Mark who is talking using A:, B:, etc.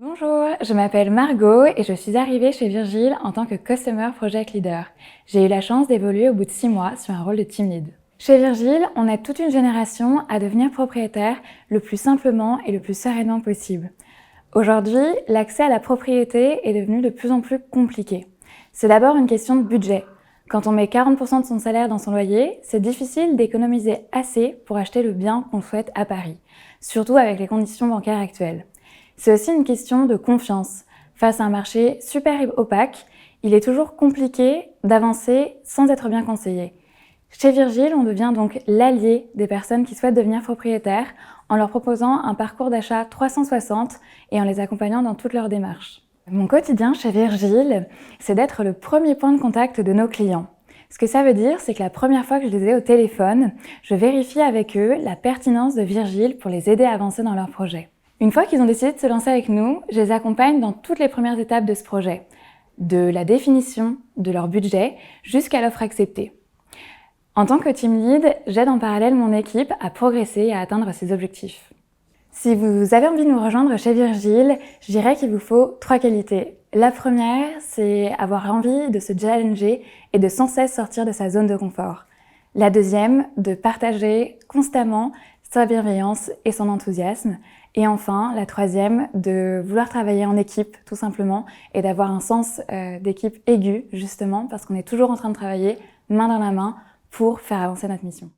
A: Bonjour, je m'appelle Margot et je suis arrivée chez Virgile en tant que Customer Project Leader. J'ai eu la chance d'évoluer au bout de 6 mois sur un rôle de team lead. Chez Virgile, on aide toute une génération à devenir propriétaire le plus simplement et le plus sereinement possible. Aujourd'hui, l'accès à la propriété est devenu de plus en plus compliqué. C'est d'abord une question de budget. Quand on met 40% de son salaire dans son loyer, c'est difficile d'économiser assez pour acheter le bien qu'on souhaite à Paris, surtout avec les conditions bancaires actuelles. C'est aussi une question de confiance. Face à un marché super opaque, il est toujours compliqué d'avancer sans être bien conseillé. Chez Virgile, on devient donc l'allié des personnes qui souhaitent devenir propriétaires en leur proposant un parcours d'achat 360 et en les accompagnant dans toutes leurs démarches. Mon quotidien chez Virgile, c'est d'être le premier point de contact de nos clients. Ce que ça veut dire, c'est que la première fois que je les ai au téléphone, je vérifie avec eux la pertinence de Virgile pour les aider à avancer dans leur projet. Une fois qu'ils ont décidé de se lancer avec nous, je les accompagne dans toutes les premières étapes de ce projet, de la définition de leur budget jusqu'à l'offre acceptée. En tant que team lead, j'aide en parallèle mon équipe à progresser et à atteindre ses objectifs. Si vous avez envie de nous rejoindre chez Virgile, je dirais qu'il vous faut 3 qualités. La première, c'est avoir envie de se challenger et de sans cesse sortir de sa zone de confort. La deuxième, de partager constamment sa bienveillance et son enthousiasme. Et enfin, la troisième, de vouloir travailler en équipe, tout simplement, et d'avoir un sens d'équipe aigu, justement, parce qu'on est toujours en train de travailler main dans la main pour faire avancer notre mission.